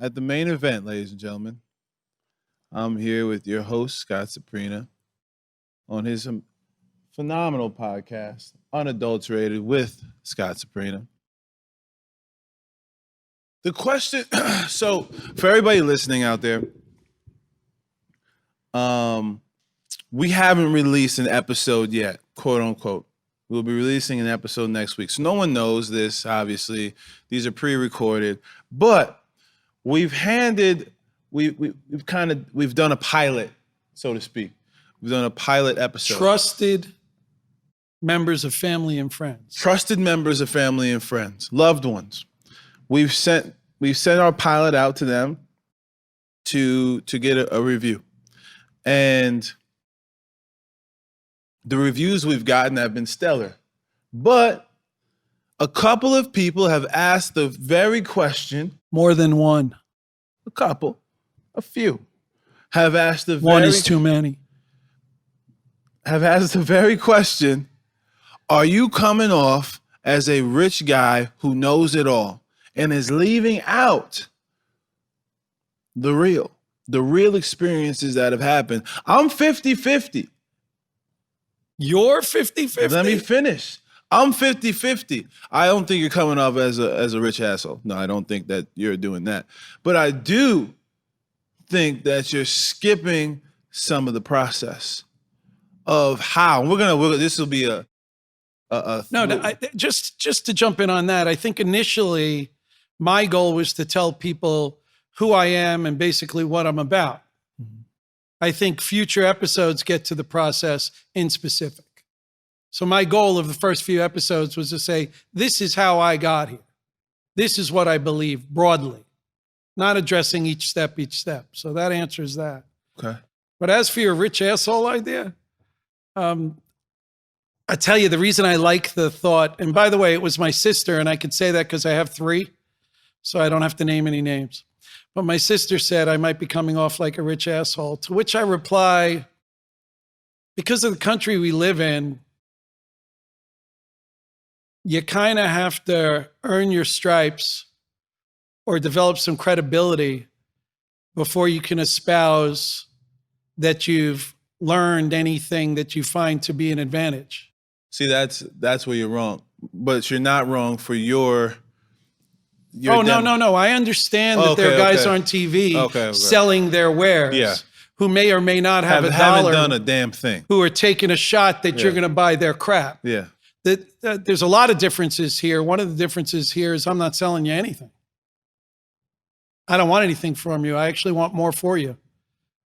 at the main event, ladies and gentlemen. I'm here with your host, Scott Suprina, on his phenomenal podcast, Unadulterated with Scott Suprina. The question, so for everybody listening out there, we haven't released an episode yet, quote unquote. We'll be releasing an episode next week. So no one knows this, obviously. These are pre-recorded, but we've done a pilot, so to speak. We've done a pilot episode. Trusted members of family and friends. Trusted members of family and friends, loved ones. We've sent our pilot out to them to get a review. And the reviews we've gotten have been stellar. But a couple of people have asked the very question. More than one. A few, have asked the One is too many. Have asked the very question, are you coming off as a rich guy who knows it all and is leaving out the real experiences that have happened? I'm 50-50. You're 50-50? Let me finish. I'm 50-50. I don't think you're coming off as a rich asshole. No, I don't think that you're doing that. But I do think that you're skipping some of the process of how. This will be just to jump in on that. I think initially my goal was to tell people who I am and basically what I'm about. Mm-hmm. I think future episodes get to the process in specific. So my goal of the first few episodes was to say, this is how I got here. This is what I believe broadly, not addressing each step. So that answers that. Okay. But as for your rich asshole idea, I tell you, the reason I like the thought, and by the way, it was my sister, and I could say that because I have three, so I don't have to name any names. But my sister said I might be coming off like a rich asshole, to which I reply, because of the country we live in, you kind of have to earn your stripes or develop some credibility before you can espouse that you've learned anything that you find to be an advantage. See, that's where you're wrong. But you're not wrong for your no. I understand that there are guys on TV selling their wares who may or may not have a dollar. Haven't done a damn thing. Who are taking a shot that you're going to buy their crap. Yeah. There's a lot of differences here. One of the differences here is I'm not selling you anything. I don't want anything from you. I actually want more for you.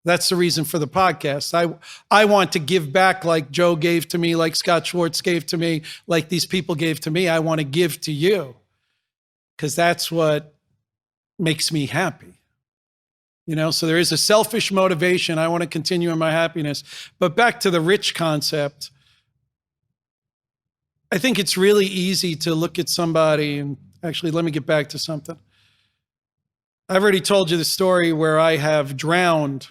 That's the reason for the podcast. I want to give back like Joe gave to me, like Scott Schwartz gave to me, like these people gave to me. I want to give to you because that's what makes me happy. So there is a selfish motivation. I want to continue in my happiness. But back to the rich concept, I think it's really easy to look at somebody and actually, let me get back to something. I've already told you the story where I have drowned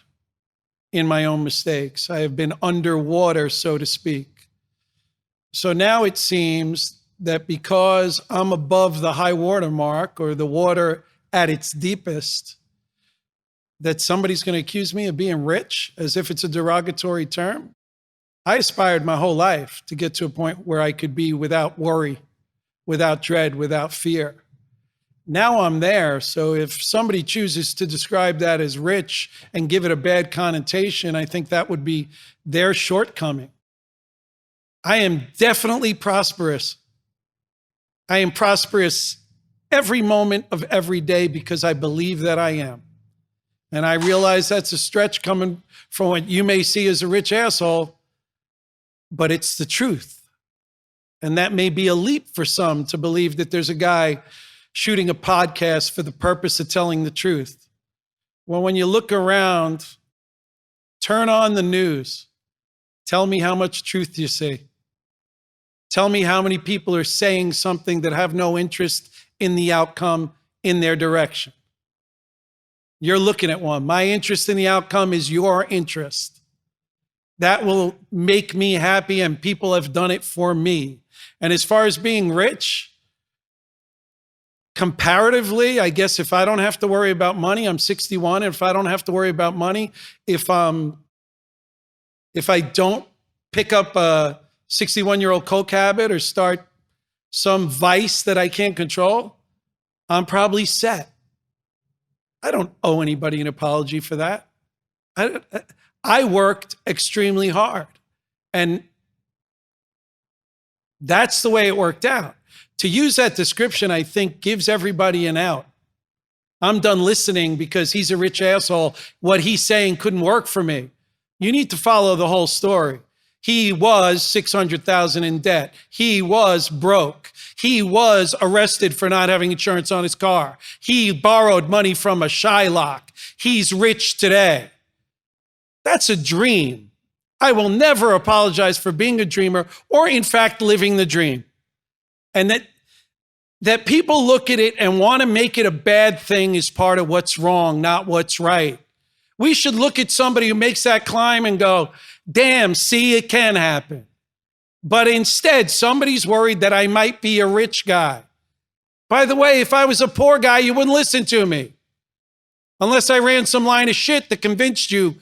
in my own mistakes. I have been underwater, so to speak. So now it seems that because I'm above the high water mark or the water at its deepest, that somebody's going to accuse me of being rich as if it's a derogatory term. I aspired my whole life to get to a point where I could be without worry, without dread, without fear. Now I'm there, so if somebody chooses to describe that as rich and give it a bad connotation, I think that would be their shortcoming. I am definitely prosperous. I am prosperous every moment of every day because I believe that I am. And I realize that's a stretch coming from what you may see as a rich asshole, but it's the truth. And that may be a leap for some to believe that there's a guy shooting a podcast for the purpose of telling the truth. Well, when you look around, turn on the news. Tell me how much truth you see. Tell me how many people are saying something that have no interest in the outcome in their direction. You're looking at one. My interest in the outcome is your interest. That will make me happy, and people have done it for me. And as far as being rich, comparatively, I guess if I don't have to worry about money, I'm 61. And if I don't have to worry about money, if I don't pick up a 61-year-old coke habit or start some vice that I can't control, I'm probably set. I don't owe anybody an apology for that. I worked extremely hard, and that's the way it worked out. To use that description, I think, gives everybody an out. I'm done listening because he's a rich asshole. What he's saying couldn't work for me. You need to follow the whole story. He was $600,000 in debt. He was broke. He was arrested for not having insurance on his car. He borrowed money from a Shylock. He's rich today. That's a dream. I will never apologize for being a dreamer or, in fact, living the dream. And that people look at it and want to make it a bad thing is part of what's wrong, not what's right. We should look at somebody who makes that climb and go, damn, see, it can happen. But instead, somebody's worried that I might be a rich guy. By the way, if I was a poor guy, you wouldn't listen to me. Unless I ran some line of shit that convinced you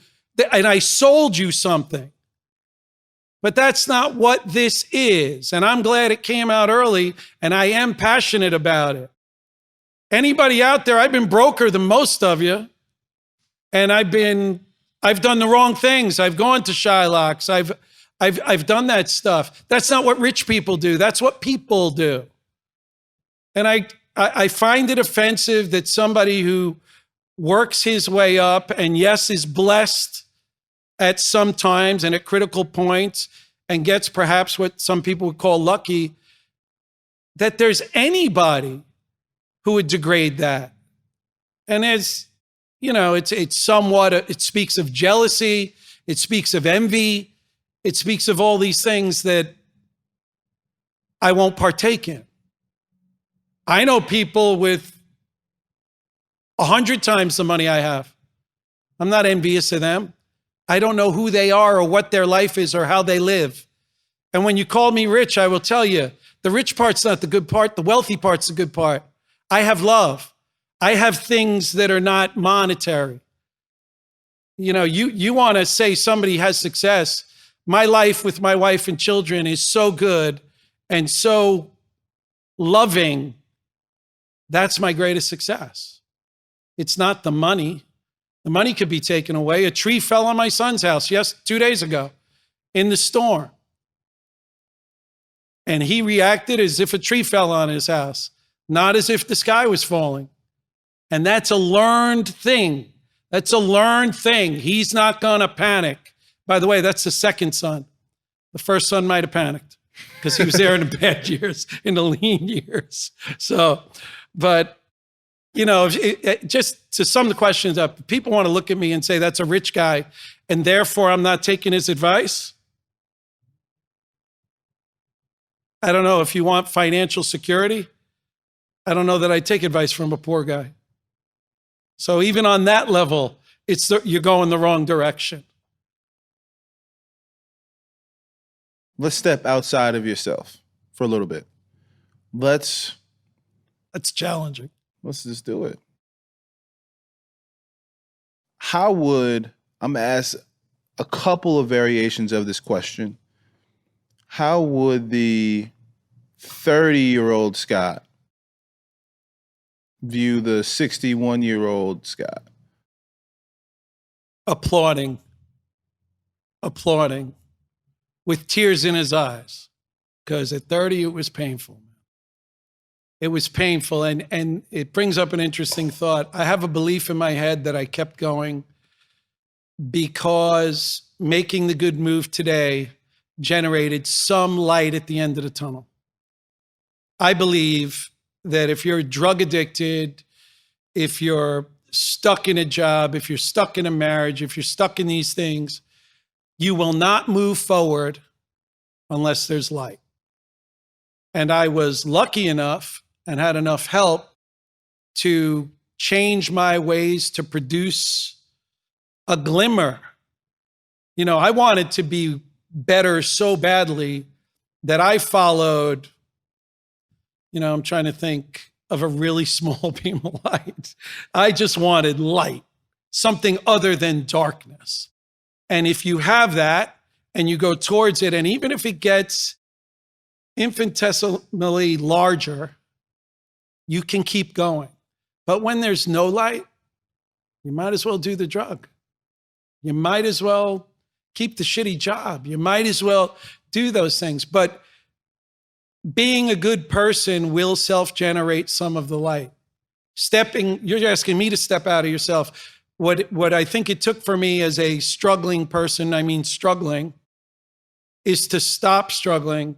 and I sold you something. But that's not what this is. And I'm glad it came out early, and I am passionate about it. Anybody out there, I've been broker than most of you. And I've done the wrong things. I've gone to Shylocks. I've done that stuff. That's not what rich people do. That's what people do. And I find it offensive that somebody who works his way up and, yes, is blessed at some times and at critical points and gets perhaps what some people would call lucky, that there's anybody who would degrade that. And as you know, it's somewhat, it speaks of jealousy. It speaks of envy. It speaks of all these things that I won't partake in. I know people with 100 times the money I have. I'm not envious of them. I don't know who they are or what their life is or how they live. And when you call me rich, I will tell you, the rich part's not the good part. The wealthy part's the good part. I have love. I have things that are not monetary. You know, you want to say somebody has success. My life with my wife and children is so good and so loving. That's my greatest success. It's not the money. The money could be taken away. A tree fell on my son's house 2 days ago in the storm. And he reacted as if a tree fell on his house, not as if the sky was falling. And that's a learned thing. That's a learned thing. He's not going to panic. By the way, that's the second son. The first son might have panicked because he was there in the bad years, in the lean years. So, but, you know, just to sum the questions up, people want to look at me and say that's a rich guy, and therefore I'm not taking his advice. I don't know if you want financial security. I don't know that I take advice from a poor guy. So even on that level, you're going the wrong direction. Let's step outside of yourself for a little bit. That's challenging. Let's just do it. I'm going to ask a couple of variations of this question. How would the 30-year-old Scott view the 61-year-old Scott? Applauding, with tears in his eyes, because at 30 it was painful. It was painful, and it brings up an interesting thought. I have a belief in my head that I kept going because making the good move today generated some light at the end of the tunnel. I believe that if you're drug addicted, if you're stuck in a job, if you're stuck in a marriage, if you're stuck in these things, you will not move forward unless there's light. And I was lucky enough and had enough help to change my ways to produce a glimmer. You know, I wanted to be better so badly that I followed, you know, I'm trying to think, of a really small beam of light. I just wanted light, something other than darkness. And if you have that and you go towards it, and even if it gets infinitesimally larger, you can keep going. But when there's no light, you might as well do the drug. You might as well keep the shitty job. You might as well do those things. But being a good person will self-generate some of the light. You're asking me to step out of yourself. What I think it took for me as a struggling person, I mean struggling, is to stop struggling,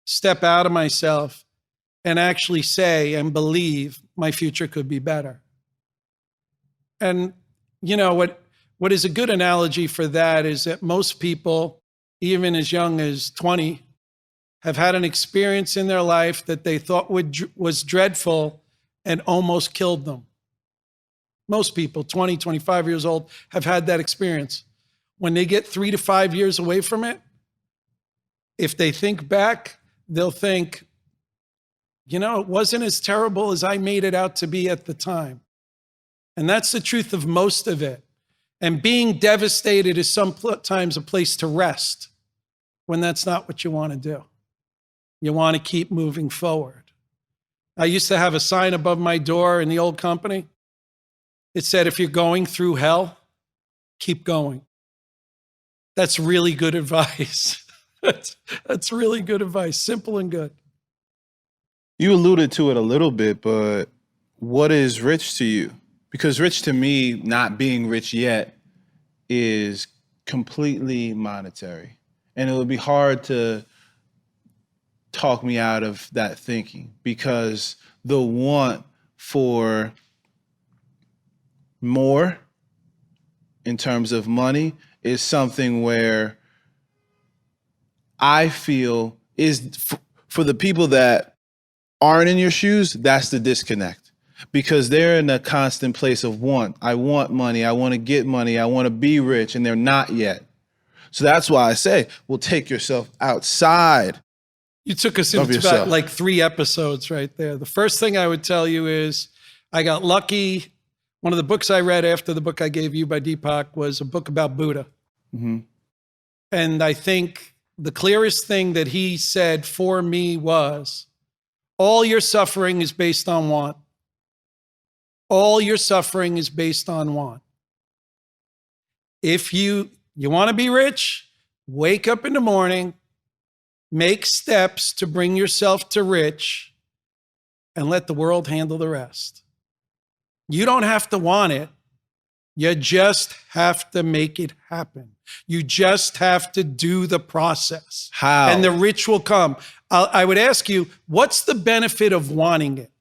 step out of myself, and actually say and believe my future could be better. And you know what is a good analogy for that is that most people, even as young as 20, have had an experience in their life that they thought was dreadful and almost killed them. Most people, 20, 25 years old, have had that experience. When they get 3 to 5 years away from it, if they think back, they'll think, you know, it wasn't as terrible as I made it out to be at the time. And that's the truth of most of it. And being devastated is sometimes a place to rest when that's not what you want to do. You want to keep moving forward. I used to have a sign above my door in the old company. It said, if you're going through hell, keep going. That's really good advice. That's really good advice. Simple and good. You alluded to it a little bit, but what is rich to you? Because rich to me, not being rich yet, is completely monetary. And it would be hard to talk me out of that thinking, because the want for more in terms of money is something where I feel is for the people that aren't in your shoes, that's the disconnect, because they're in a constant place of want. I want money. I want to get money. I want to be rich, and they're not yet. So that's why I say, well, take yourself outside. You took us into about like 3 episodes right there. The first thing I would tell you is I got lucky. One of the books I read after the book I gave you by Deepak was a book about Buddha. Mm-hmm. And I think the clearest thing that he said for me was, all your suffering is based on want. All your suffering is based on want. If you want to be rich, wake up in the morning, make steps to bring yourself to rich, and let the world handle the rest. You don't have to want it. You just have to make it happen. You just have to do the process. How? And the rich will come. I would ask you, what's the benefit of wanting it?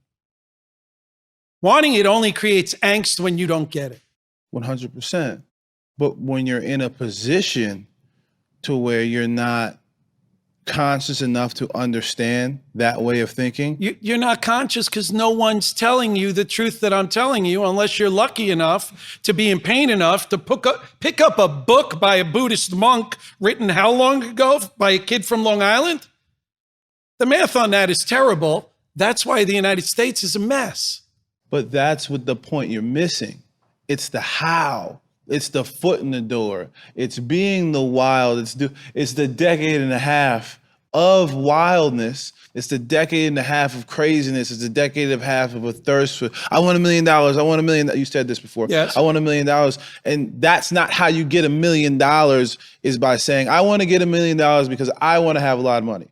Wanting it only creates angst when you don't get it. 100%. But when you're in a position to where you're not conscious enough to understand that way of thinking. You're not conscious because no one's telling you the truth that I'm telling you, unless you're lucky enough to be in pain enough to pick up a book by a Buddhist monk written how long ago by a kid from Long Island? The math on that is terrible. That's why the United States is a mess. But that's what the point you're missing. It's the how. It's the foot in the door. It's being the wild. It's the decade and a half of wildness. It's the decade and a half of craziness. It's the decade and a half of a thirst for, I want $1 million. I want $1 million. You said this before. Yes. I want $1 million. And that's not how you get $1 million, is by saying, I want to get $1 million because I want to have a lot of money.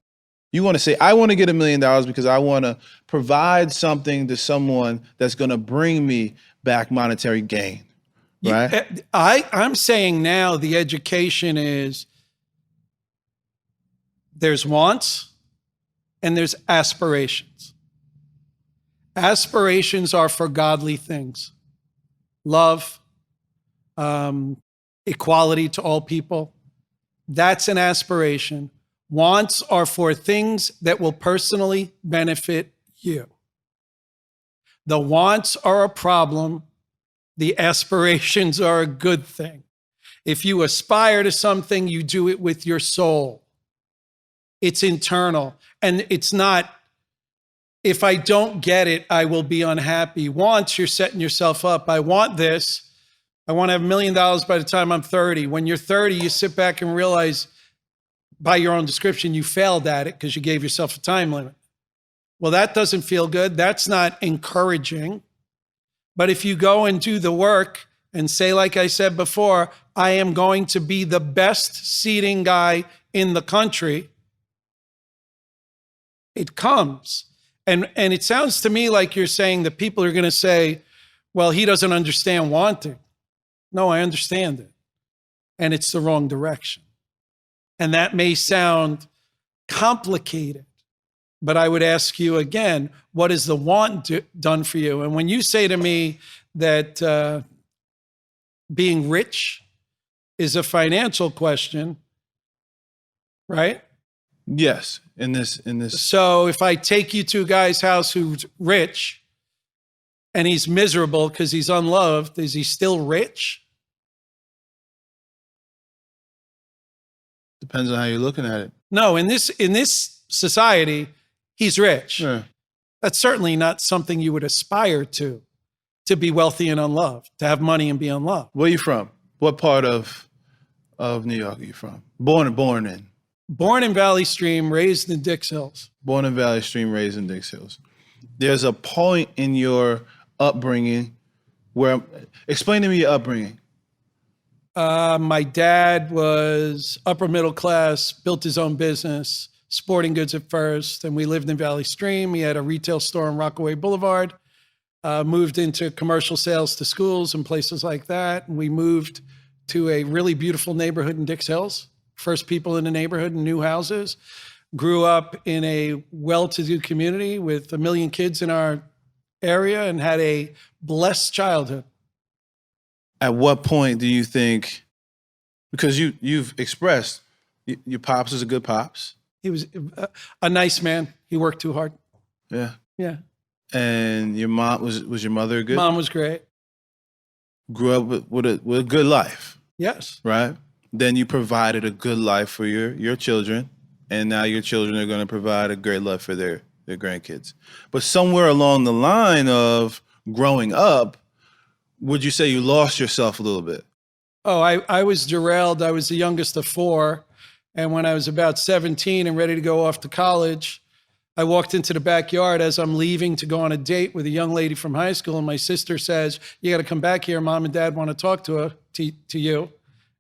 You want to say, I want to get $1 million because I want to provide something to someone that's going to bring me back monetary gain. Right? I'm saying now the education is there's wants and there's aspirations. Aspirations are for godly things. Love, equality to all people. That's an aspiration. Wants are for things that will personally benefit you. The wants are a problem. The aspirations are a good thing. If you aspire to something, you do it with your soul. It's internal, and it's not if I don't get it, I will be unhappy. Wants, you're setting yourself up. I want this. I want to have $1 million by the time I'm 30. When you're 30, you sit back and realize by your own description, you failed at it because you gave yourself a time limit. Well, that doesn't feel good. That's not encouraging. But if you go and do the work and say, like I said before, I am going to be the best seating guy in the country, it comes. And it sounds to me like you're saying that people are going to say, well, he doesn't understand wanting. No, I understand it. And it's the wrong direction. And that may sound complicated, but I would ask you again, what has the want done for you? And when you say to me that being rich is a financial question, right? Yes. In this. So if I take you to a guy's house who's rich and he's miserable because he's unloved, is he still rich? Depends on how you're looking at it. No, in this society, he's rich. Sure. That's certainly not something you would aspire to be wealthy and unloved, to have money and be unloved. Where are you from? What part of New York are you from? Born in? Born in Valley Stream, raised in Dix Hills. Born in Valley Stream, raised in Dix Hills. There's a point in your upbringing where, explain to me your upbringing. My dad was upper middle class, built his own business, sporting goods at first, and we lived in Valley Stream. He had a retail store on Rockaway Boulevard, moved into commercial sales to schools and places like that. And we moved to a really beautiful neighborhood in Dix Hills, first people in the neighborhood and new houses. Grew up in a well-to-do community with 1 million kids in our area and had a blessed childhood. At what point do you think, because you've expressed your pops is a good pops. He was a nice man. He worked too hard. Yeah. Yeah. And your mom, was your mother good? Mom was great. Grew up with a good life. Yes. Right? Then you provided a good life for your children, and now your children are going to provide a great life for their grandkids. But somewhere along the line of growing up, would you say you lost yourself a little bit? Oh, I was derailed. I was the youngest of 4. And when I was about 17 and ready to go off to college, I walked into the backyard as I'm leaving to go on a date with a young lady from high school. And my sister says, you got to come back here. Mom and Dad want to talk to you.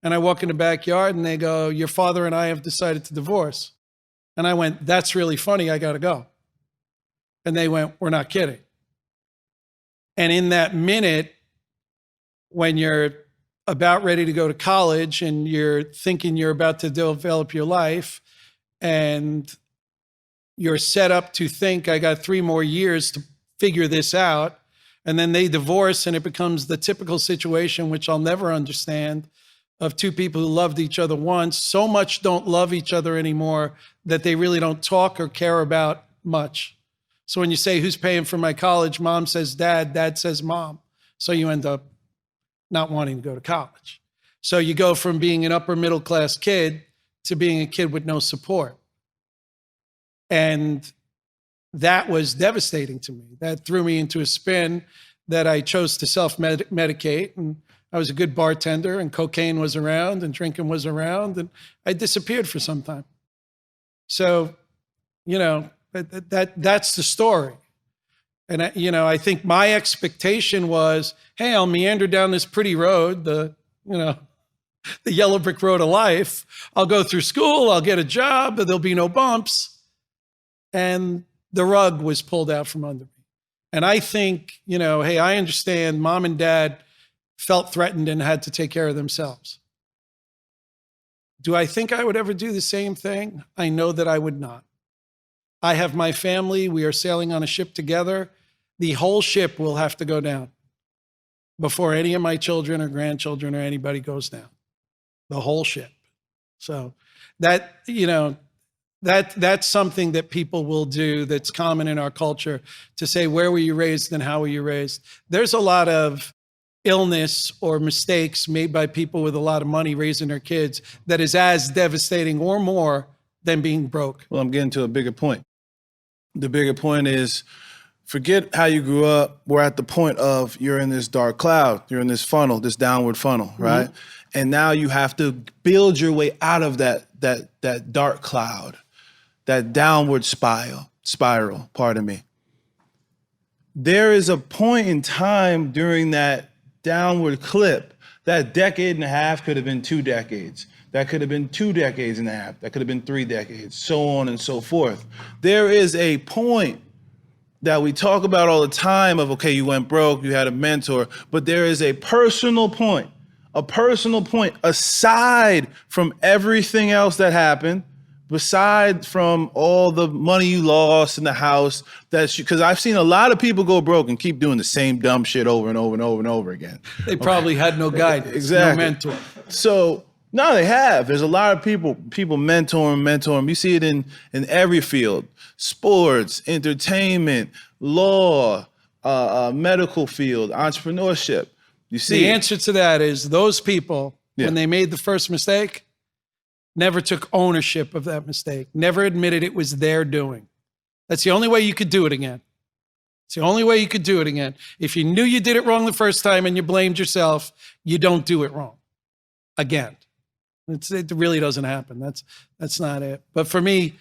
And I walk in the backyard and they go, your father and I have decided to divorce. And I went, that's really funny. I got to go. And they went, we're not kidding. And in that minute, when you're about ready to go to college and you're thinking you're about to develop your life and you're set up to think, I got 3 more years to figure this out. And then they divorce and it becomes the typical situation, which I'll never understand, of 2 people who loved each other once, so much don't love each other anymore that they really don't talk or care about much. So when you say, who's paying for my college? Mom says dad, dad says mom. So you end up not wanting to go to college. So you go from being an upper middle class kid to being a kid with no support. And that was devastating to me. That threw me into a spin that I chose to self-medicate. And I was a good bartender and cocaine was around and drinking was around and I disappeared for some time. So, that's the story. And I think my expectation was, hey, I'll meander down this pretty road, the yellow brick road of life. I'll go through school, I'll get a job, but there'll be no bumps. And the rug was pulled out from under me. And I think, hey, I understand mom and dad felt threatened and had to take care of themselves. Do I think I would ever do the same thing? I know that I would not. I have my family. We are sailing on a ship together. The whole ship will have to go down before any of my children or grandchildren or anybody goes down. The whole ship. So that's something that people will do that's common in our culture, to say, where were you raised and how were you raised? There's a lot of illness or mistakes made by people with a lot of money raising their kids that is as devastating or more than being broke. Well, I'm getting to a bigger point. The bigger point is, forget how you grew up. We're at the point of you're in this dark cloud. You're in this funnel, this downward funnel, right? And now you have to build your way out of that dark cloud, that downward spiral, pardon me. There is a point in time during that downward clip, that decade and a half could have been 2 decades. That could have been 2 decades and a half. That could have been 3 decades, so on and so forth. There is a point that we talk about all the time of, okay, you went broke, you had a mentor, but there is a personal point aside from everything else that happened, beside from all the money you lost in the house, because I've seen a lot of people go broke and keep doing the same dumb shit over and over and over and over again. They probably had no guidance, no mentor. So no, they have. There's a lot of people mentor. You see it in every field: sports, entertainment, law, medical field, entrepreneurship. You see, the answer to that is those people, when they made the first mistake, never took ownership of that mistake, never admitted it was their doing. That's the only way you could do it again. It's the only way you could do it again. If you knew you did it wrong the first time and you blamed yourself, you don't do it wrong again. It really doesn't happen. That's not it. But for me,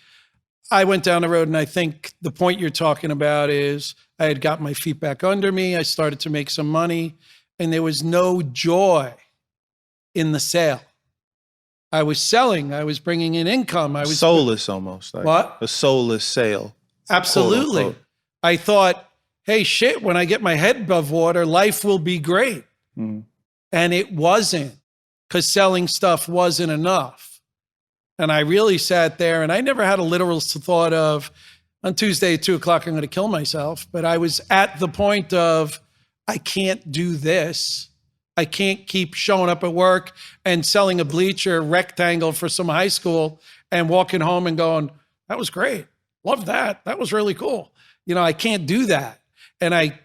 I went down the road, and I think the point you're talking about is I had got my feet back under me. I started to make some money, and there was no joy in the sale. I was selling. I was bringing in income. I was soulless, almost like what? A soulless sale. Absolutely. Quote, unquote. I thought, hey, shit, when I get my head above water, life will be great. And it wasn't, because selling stuff wasn't enough. And I really sat there, and I never had a literal thought of, on Tuesday at 2:00, I'm going to kill myself. But I was at the point of, I can't do this. I can't keep showing up at work and selling a bleacher rectangle for some high school and walking home and going, that was great. Love that. That was really cool. I can't do that. And I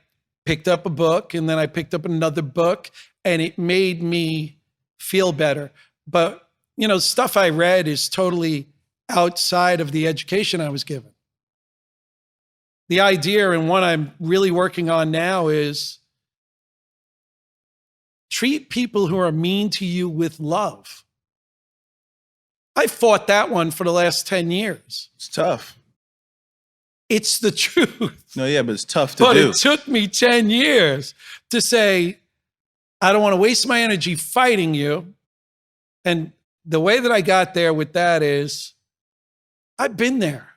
picked up a book, and then I picked up another book, and it made me feel better. But, stuff I read is totally outside of the education I was given. The idea, and what I'm really working on now, is treat people who are mean to you with love. I fought that one for the last 10 years. It's tough. It's the truth. No, yeah, but it's tough to do. But it took me 10 years to say, I don't want to waste my energy fighting you. And the way that I got there with that is, I've been there.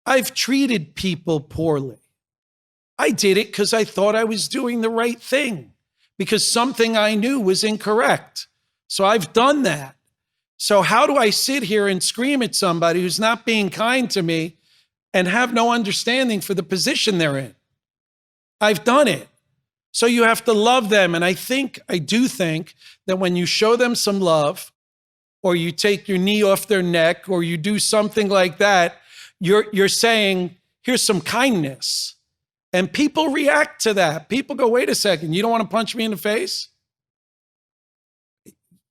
I've treated people poorly. I did it because I thought I was doing the right thing, because something I knew was incorrect. So I've done that. So how do I sit here and scream at somebody who's not being kind to me and have no understanding for the position they're in? I've done it. So you have to love them. And I do think that when you show them some love, or you take your knee off their neck, or you do something like that, you're saying, here's some kindness. And people react to that. People go, wait a second, you don't want to punch me in the face?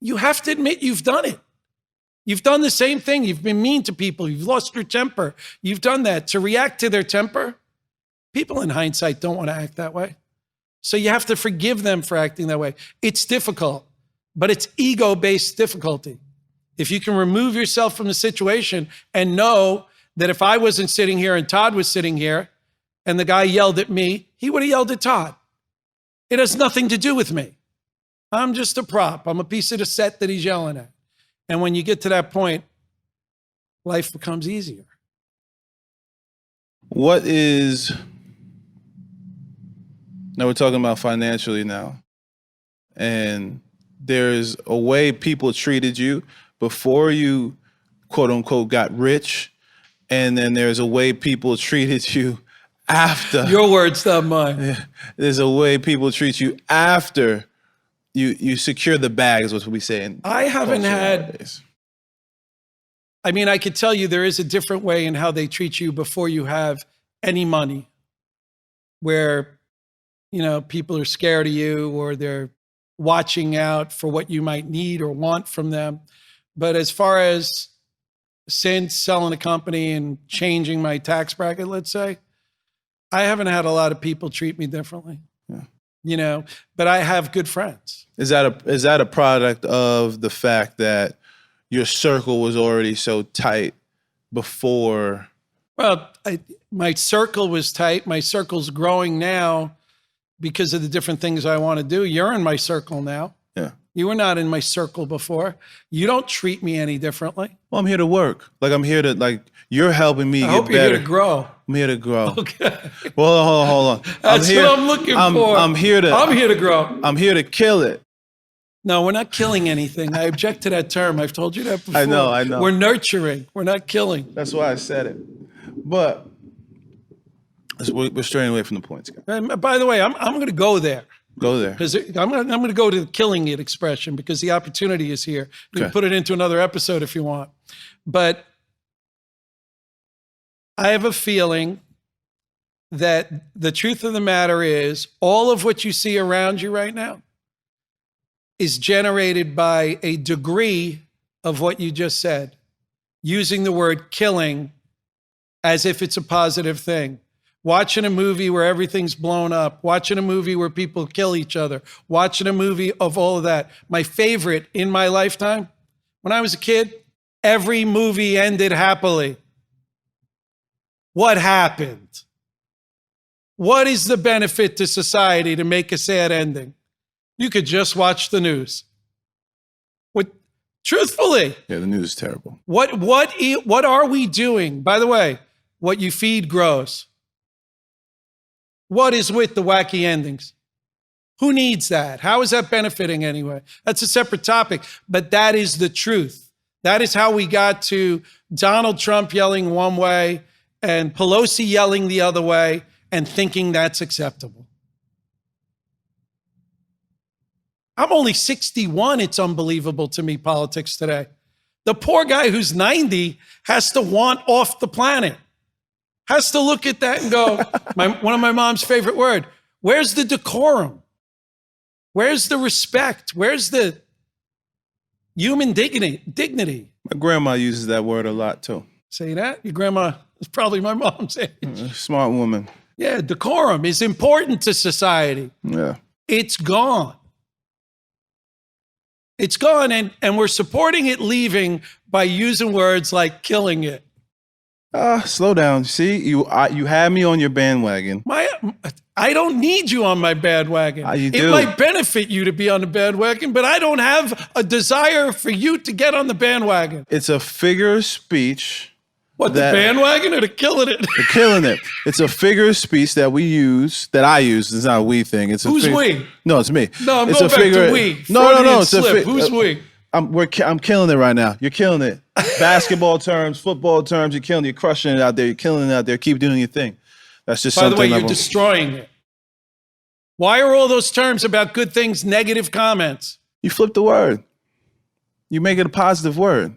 You have to admit you've done it. You've done the same thing. You've been mean to people. You've lost your temper. You've done that. To react to their temper, people in hindsight don't want to act that way. So you have to forgive them for acting that way. It's difficult, but it's ego-based difficulty. If you can remove yourself from the situation and know that if I wasn't sitting here and Todd was sitting here and the guy yelled at me, he would have yelled at Todd. It has nothing to do with me. I'm just a prop. I'm a piece of the set that he's yelling at. And when you get to that point, life becomes easier. What is, now we're talking about financially now, and there's a way people treated you before you, quote unquote, got rich, and then there's a way people treated you after. Your words, not mine. There's a way people treat you after you secure the bag, is what we say. I haven't had, I mean, I could tell you there is a different way in how they treat you before you have any money, where, people are scared of you, or they're watching out for what you might need or want from them. But as far as since selling a company and changing my tax bracket, let's say, I haven't had a lot of people treat me differently. Yeah. You know, but I have good friends. Is that a product of the fact that your circle was already so tight before? Well, my circle was tight. My circle's growing now because of the different things I want to do. You're in my circle now. Yeah. You were not in my circle before. You don't treat me any differently. Well, I'm here to work. Like I'm here to you're helping me I get hope better. you're here to grow. I'm here to grow. Okay. Well, hold on. That's what I'm looking for. I'm here to grow. I'm here to kill it. No, we're not killing anything. I object to that term. I've told you that before. I know. We're nurturing. We're not killing. That's why I said it. But we're straying away from the points, guys. And by the way, I'm going to go there. Go there. Because I'm going to go to the killing it expression because the opportunity is here. You can Okay. put it into another episode if you want. But I have a feeling that the truth of the matter is all of what you see around you right now is generated by a degree of what you just said, using the word killing as if it's a positive thing. Watching a movie where everything's blown up, watching a movie where people kill each other, watching a movie of all of that. My favorite in my lifetime, when I was a kid, every movie ended happily. What happened? What is the benefit to society to make a sad ending? You could just watch the news. Truthfully, Yeah, the news is terrible. what are we doing? By the way, what you feed grows. What is with the wacky endings? Who needs that? How is that benefiting anyway? That's a separate topic, but that is the truth. That is how we got to Donald Trump yelling one way and Pelosi yelling the other way and thinking that's acceptable. I'm only 61. It's unbelievable to me, politics today. The poor guy who's 90 has to want off the planet. Has to look at that and go, one of my mom's favorite word, where's the decorum? Where's the respect? Where's the human dignity? My grandma uses that word a lot too. Say that? Your grandma is probably my mom's age. Smart woman. Yeah, decorum is important to society. Yeah. It's gone. It's gone, and we're supporting it leaving by using words like killing it. Slow down. See, you had me on your bandwagon. I don't need you on my bandwagon. You It do. might benefit you to be on the bandwagon, but I don't have a desire for you to get on the bandwagon. It's a figure of speech. What, the bandwagon or the killing it? We're killing it. It's a figure of speech that I use. It's not a we thing. It's a Who's we? No, it's me. No, I'm it's going a back figure. to we. No. Freudian It's a slip. Who's we? I'm killing it right now. You're killing it. Basketball terms, football terms. You're killing. You're crushing it out there. You're killing it out there. Keep doing your thing. That's just By the something. way, you're destroying it. Why are all those terms about good things negative comments? You flip the word. You make it a positive word.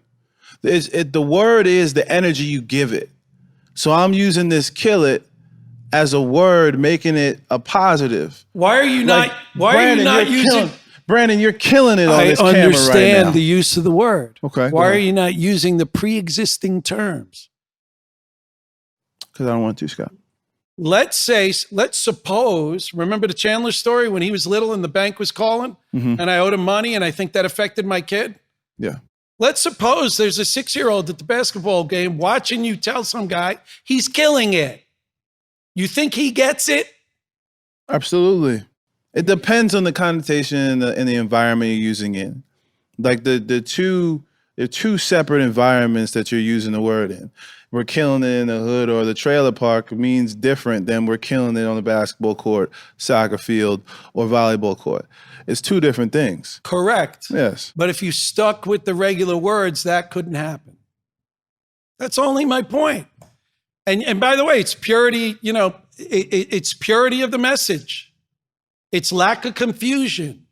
The word is the energy you give it. So I'm using this kill it as a word, making it a positive. Why are you not? Why are you not using? Brandon, you're killing it on I this camera right now. understand the use of the word. Okay. Why are you not using the pre-existing terms? Because I don't want to, Scott. Let's suppose, remember the Chandler story when he was little and the bank was calling and I owed him money and I think that affected my kid? Yeah. Let's suppose there's a 6-year-old at the basketball game watching you tell some guy he's killing it. You think he gets it? Absolutely. It depends on the connotation and the environment you're using in. Like the two separate environments that you're using the word in. We're killing it in the hood or the trailer park means different than we're killing it on the basketball court, soccer field, or volleyball court. It's two different things. Correct. Yes. But if you stuck with the regular words, that couldn't happen. That's only my point. And by the way, it's purity, it's purity of the message. It's lack of confusion.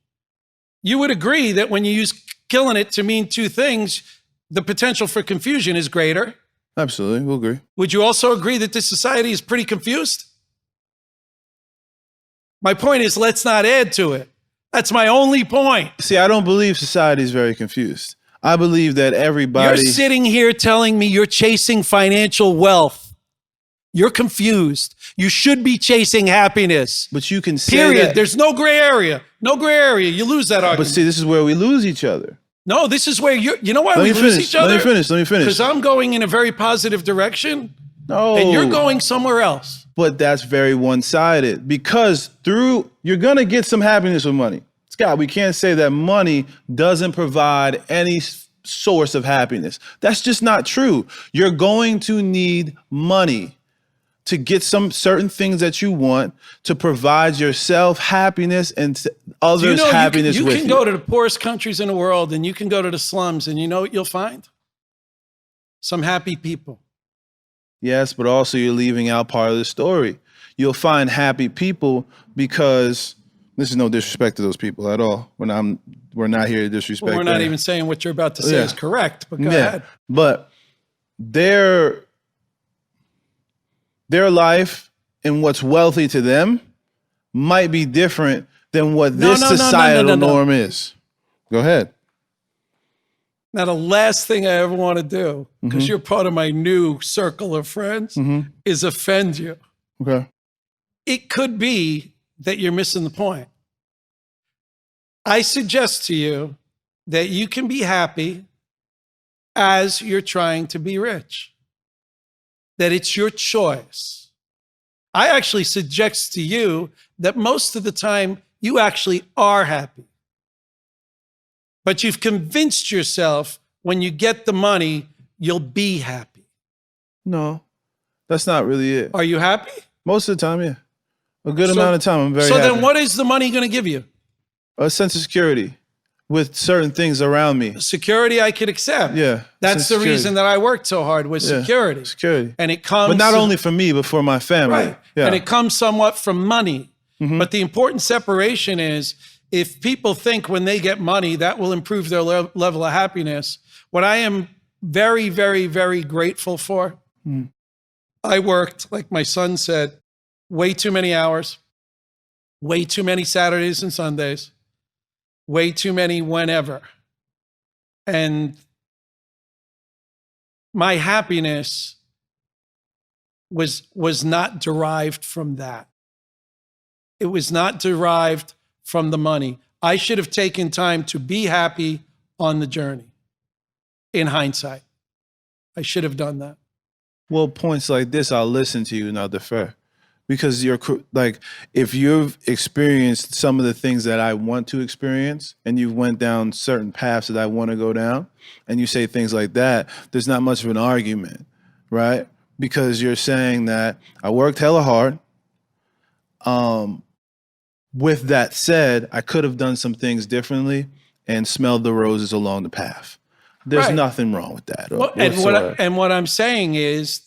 You would agree that when you use killing it to mean two things, the potential for confusion is greater. Absolutely. We'll agree. Would you also agree that this society is pretty confused? My point is, let's not add to it. That's my only point. See, I don't believe society is very confused. I believe that You're everybody. sitting here telling me you're chasing financial wealth. You're confused. You should be chasing happiness. But you can say Period. that. There's no gray area. No gray area. You lose that But argument. see, this is where we lose each other. No, this is where you know why Let we me lose finish. each other? Let me finish. Because I'm going in a very positive direction No. and you're going somewhere else. But that's very one-sided, because you're gonna get some happiness with money. Scott, we can't say that money doesn't provide any source of happiness. That's just not true. You're going to need money to get some certain things that you want, to provide yourself happiness and others happiness you with can go to the poorest countries in the world and you can go to the slums and you know what you'll find? Some happy people. Yes, but also you're leaving out part of the story. You'll find happy people because this is no disrespect to those people at all. We're not here to disrespect Well, we're not them. even saying what you're about to say Yeah. is correct, but go ahead. But their life and what's wealthy to them might be different than what this societal norm is. Go ahead. Now, the last thing I ever want to do, because Mm-hmm. you're part of my new circle of friends, is offend you. Okay. It could be that you're missing the point. I suggest to you that you can be happy as you're trying to be rich, that it's your choice. I actually suggest to you that most of the time you actually are happy. But you've convinced yourself when you get the money, you'll be happy. No, that's not really it. Are you happy? Most of the time, yeah. A good amount of time, I'm very So happy. then what is the money going to give you? A sense of security with certain things around me. Security I could accept. Yeah. That's the reason that I worked so hard was Yeah, security. security. And it comes But not only for me, but for my family. right. Yeah. And it comes somewhat from money. But the important separation is if people think when they get money that will improve their level of happiness, what I am very, very, very grateful for, I worked, like my son said, way too many hours, way too many Saturdays and Sundays, way too many whenever. And my happiness was not derived from that. It was not derived from the money. I should have taken time to be happy on the journey. In hindsight, I should have done that. Well, points like this, I'll listen to you and I'll defer. Because you're like, if you've experienced some of the things that I want to experience and you went down certain paths that I want to go down, and you say things like that, there's not much of an argument, right? Because you're saying that I worked hella hard. With that said, I could have done some things differently and smelled the roses along the path. There's Right. nothing wrong with that. Well, and what I'm saying is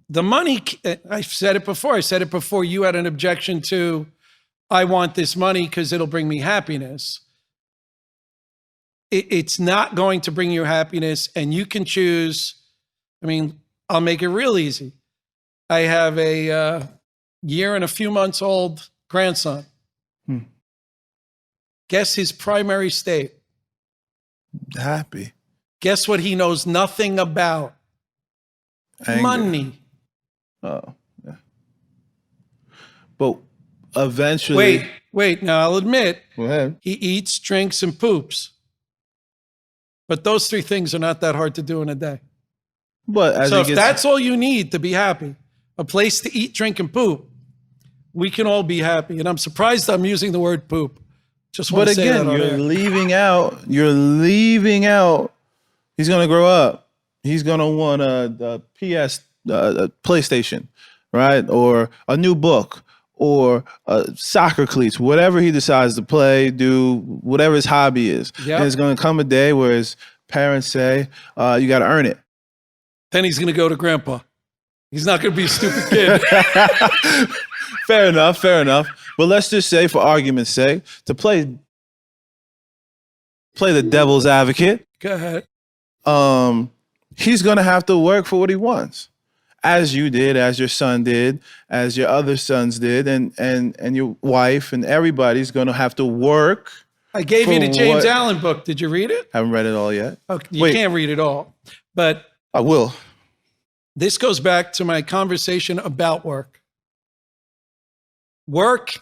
the money, I said it before. I said it before you had an objection to, I want this money because it'll bring me happiness. It's not going to bring you happiness, and you can choose. I mean, I'll make it real easy. I have a year and a few months old grandson. Guess his primary state. Happy. Guess what he knows nothing about? Anger. Money. Oh, yeah. But eventually. Wait. Now I'll admit, Go ahead. he eats, drinks, and poops. But those three things are not that hard to do in a day. But as So it if gets, that's all you need to be happy, a place to eat, drink, and poop, we can all be happy. And I'm surprised I'm using the word poop. Just want but to say again, that on you're air. leaving out. He's gonna grow up. He's gonna want a PlayStation, right? Or a new book, or soccer cleats, whatever he decides to play, do whatever his hobby is. Yep. And it's gonna come a day where his parents say, "You got to earn it." Then he's going to go to grandpa. He's not going to be a stupid kid. Fair enough. But let's just say, for argument's sake, to play the devil's advocate, Go ahead. he's gonna have to work for what he wants, as you did, as your son did, as your other sons did, and your wife, and everybody's gonna have to work I gave you the For James what? Allen book. Did you read it? Haven't read it all yet. Okay, you Wait. can't read it all. But I will. this goes back to my conversation about work. Work,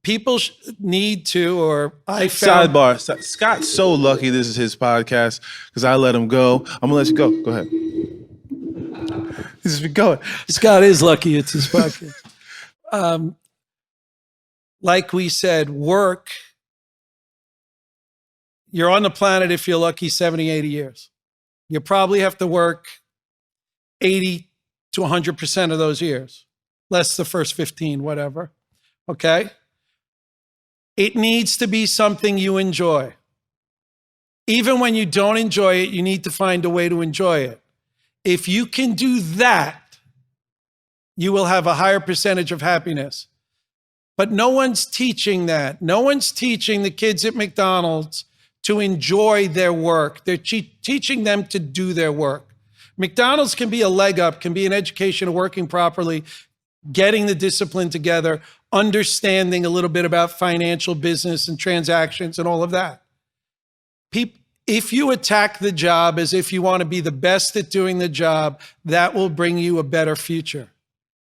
people need to, or I found. Sidebar. Scott's so lucky this is his podcast because I let him go. I'm gonna let you go. Go ahead. Just be going. Scott is lucky it's his podcast. Like we said, work, you're on the planet, if you're lucky, 70, 80 years. You probably have to work 80 to 100% of those years, less the first 15, whatever. Okay? It needs to be something you enjoy. Even when you don't enjoy it, you need to find a way to enjoy it. If you can do that, you will have a higher percentage of happiness. But no one's teaching that. No one's teaching the kids at McDonald's to enjoy their work. They're teaching them to do their work. McDonald's can be a leg up, can be an education of working properly, getting the discipline together, understanding a little bit about financial business and transactions and all of that. If you attack the job as if you want to be the best at doing the job, that will bring you a better future.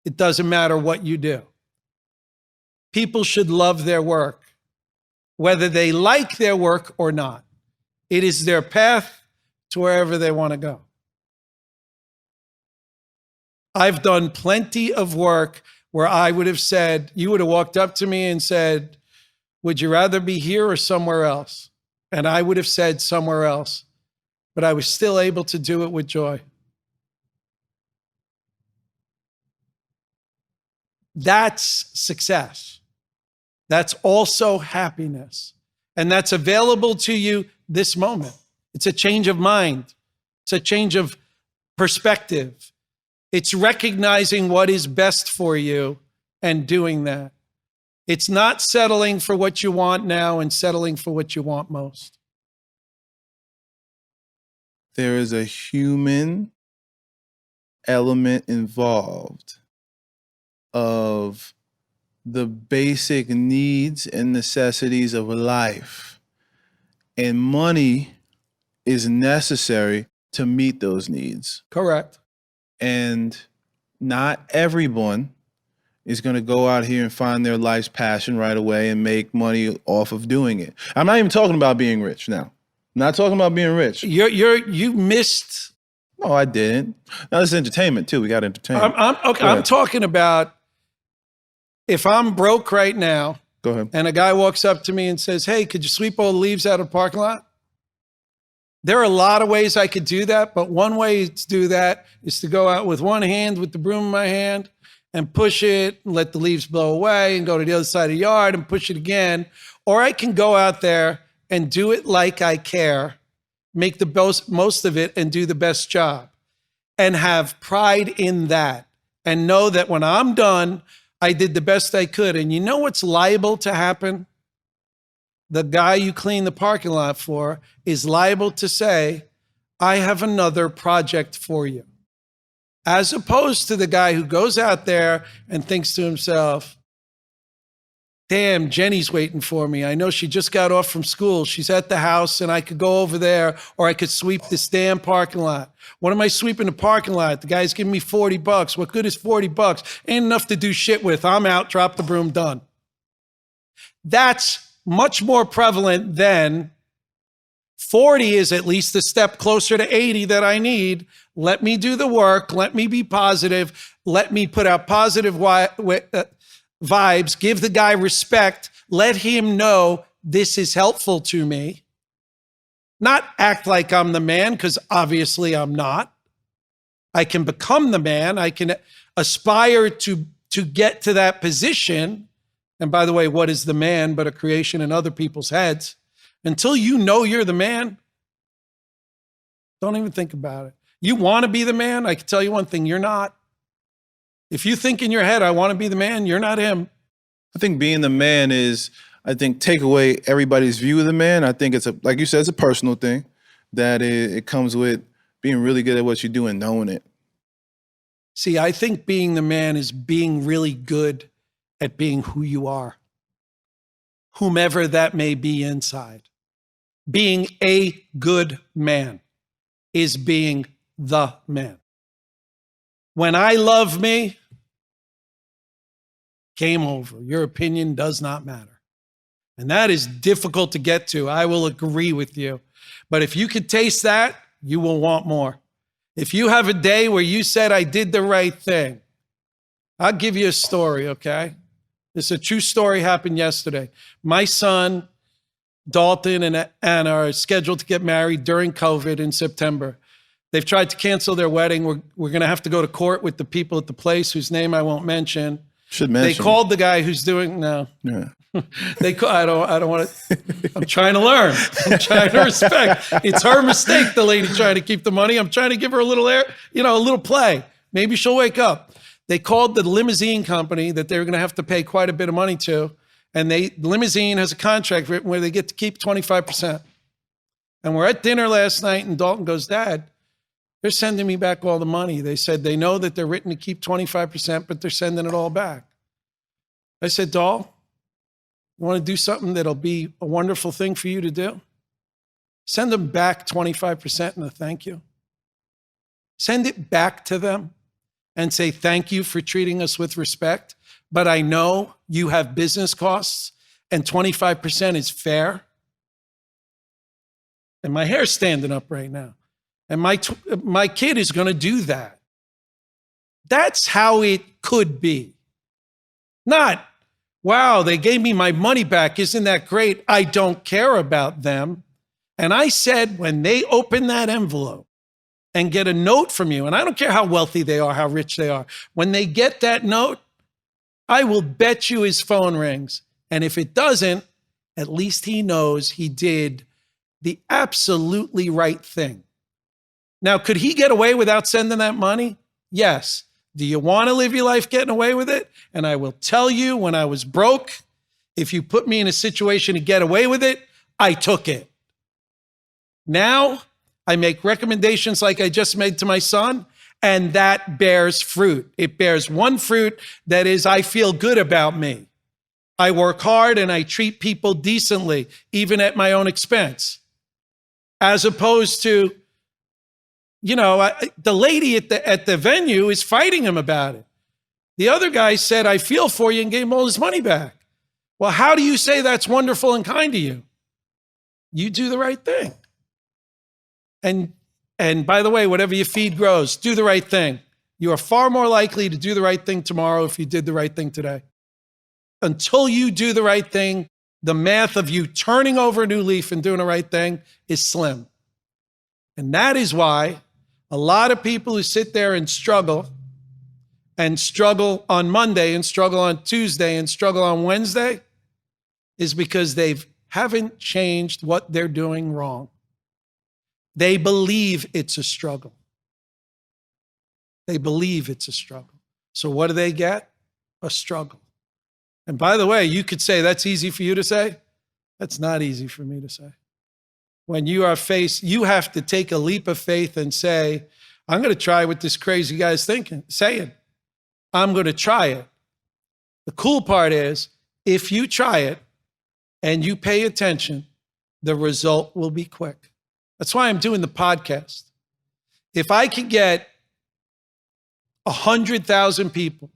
It doesn't matter what you do. People should love their work, whether they like their work or not. It is their path to wherever they want to go. I've done plenty of work where I would have said, you would have walked up to me and said, would you rather be here or somewhere else? And I would have said somewhere else, but I was still able to do it with joy. That's success. That's also happiness. And that's available to you this moment. It's a change of mind. It's a change of perspective. It's recognizing what is best for you and doing that. It's not settling for what you want now and settling for what you want most. There is a human element involved of the basic needs and necessities of life. And money is necessary to meet those needs. Correct. And not everyone is going to go out here and find their life's passion right away and make money off of doing it. I'm not even talking about being rich now. I'm not talking about being rich. You missed. No, I didn't. Now this is entertainment too. We got entertainment. I'm talking about if I'm broke right now. Go ahead. And a guy walks up to me and says, hey, could you sweep all the leaves out of the parking lot? There are a lot of ways I could do that, but one way to do that is to go out with one hand with the broom in my hand and push it and let the leaves blow away and go to the other side of the yard and push it again. Or I can go out there and do it like I care, make the most of it and do the best job and have pride in that and know that when I'm done, I did the best I could. And you know what's liable to happen? The guy you clean the parking lot for is liable to say, I have another project for you. As opposed to the guy who goes out there and thinks to himself, damn, Jenny's waiting for me. I know she just got off from school. She's at the house and I could go over there or I could sweep this damn parking lot. What am I sweeping the parking lot? The guy's giving me $40. What good is $40? Ain't enough to do shit with. I'm out, drop the broom, done. That's much more prevalent than 40 is at least a step closer to 80 that I need. Let me do the work. Let me be positive. Let me put out positive vibes. Give the guy respect. Let him know this is helpful to me. Not act like I'm the man, because obviously I'm not. I can become the man. I can aspire to get to that position. And by the way, what is the man but a creation in other people's heads? Until you know you're the man, don't even think about it. You want to be the man? I can tell you one thing, you're not. If you think in your head, I want to be the man, you're not him. I think being the man is, take away everybody's view of the man. I think it's like you said, it's a personal thing that it comes with being really good at what you do and knowing it. See, I think being the man is being really good at being who you are. whomever that may be inside. Being a good man is being the man. When I love me, game over. Your opinion does not matter. And that is difficult to get to. I will agree with you. But if you could taste that, you will want more. If you have a day where you said, I did the right thing, I'll give you a story, okay? It's a true story, happened yesterday. My son, Dalton, and Anna are scheduled to get married during COVID in September. They've tried to cancel their wedding. We're going to have to go to court with the people at the place whose name I won't mention. Should mention. They called the guy who's doing, no. Yeah. I don't want to, I'm trying to learn. I'm trying to respect. It's her mistake, the lady trying to keep the money. I'm trying to give her a little air, a little play. Maybe she'll wake up. They called the limousine company that they were going to have to pay quite a bit of money to. And limousine has a contract written where they get to keep 25%. And we're at dinner last night and Dalton goes, Dad, they're sending me back all the money. They said they know that they're written to keep 25%, but they're sending it all back. I said, Dal, you want to do something that'll be a wonderful thing for you to do? Send them back 25% and a thank you. Send it back to them and say, thank you for treating us with respect, but I know you have business costs and 25% is fair. And my hair's standing up right now. And my kid is going to do that. That's how it could be. Not, wow, they gave me my money back. Isn't that great? I don't care about them. And I said, when they open that envelope and get a note from you, and I don't care how wealthy they are, how rich they are, when they get that note, I will bet you his phone rings. And if it doesn't, at least he knows he did the absolutely right thing. Now, could he get away without sending that money? Yes. Do you want to live your life getting away with it? And I will tell you, when I was broke, if you put me in a situation to get away with it, I took it. Now, I make recommendations like I just made to my son, and that bears fruit. It bears one fruit, that is, I feel good about me. I work hard and I treat people decently, even at my own expense. As opposed to, the lady at the venue is fighting him about it. The other guy said, I feel for you, and gave him all his money back. Well, how do you say that's wonderful and kind to you? You do the right thing. And by the way, whatever you feed grows. Do the right thing. You are far more likely to do the right thing tomorrow if you did the right thing today. Until you do the right thing, the math of you turning over a new leaf and doing the right thing is slim. And that is why a lot of people who sit there and struggle on Monday and struggle on Tuesday and struggle on Wednesday is because they haven't changed what they're doing wrong. They believe it's a struggle. They believe it's a struggle. So what do they get? A struggle. And by the way, you could say that's easy for you to say. That's not easy for me to say. When you are faced, you have to take a leap of faith and say, I'm going to try what this crazy guy's saying. I'm going to try it. The cool part is, if you try it and you pay attention, the result will be quick. That's why I'm doing the podcast. If I could get 100,000 people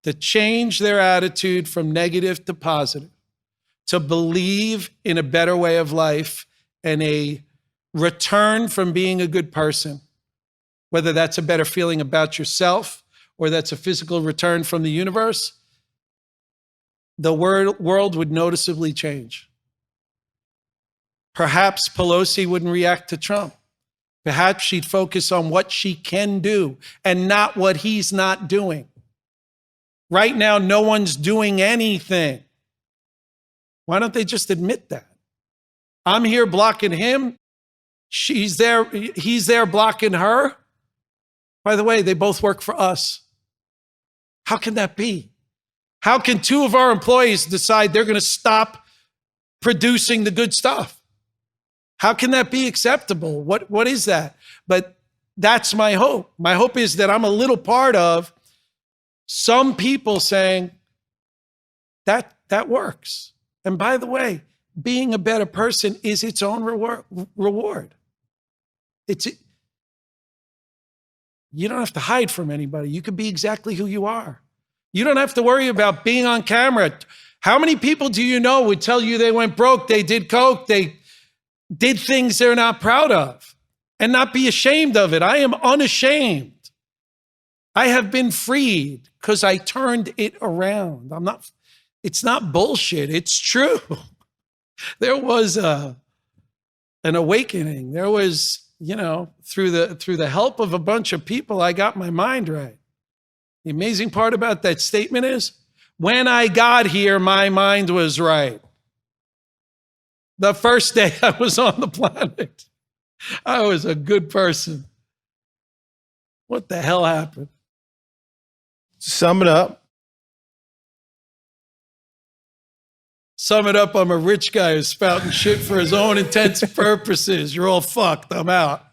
to change their attitude from negative to positive, to believe in a better way of life and a return from being a good person, whether that's a better feeling about yourself or that's a physical return from the universe, the world would noticeably change. Perhaps Pelosi wouldn't react to Trump. Perhaps she'd focus on what she can do and not what he's not doing. Right now, no one's doing anything. Why don't they just admit that? I'm here blocking him. He's there blocking her. By the way, they both work for us. How can that be? How can two of our employees decide they're going to stop producing the good stuff? How can that be acceptable? What is that? But that's my hope. My hope is that I'm a little part of some people saying that works. And by the way, being a better person is its own reward. You don't have to hide from anybody. You can be exactly who you are. You don't have to worry about being on camera. How many people do you know would tell you they went broke, they did coke, they did things they're not proud of, and not be ashamed of it? I am unashamed. I have been freed because I turned it around. It's not bullshit. It's true. There was an awakening. There was, through the help of a bunch of people, I got my mind right. The amazing part about that statement is, when I got here, my mind was right. The first day I was on the planet, I was a good person. What the hell happened? Sum it up. Sum it up, I'm a rich guy who's spouting shit for his own intents and purposes. You're all fucked. I'm out.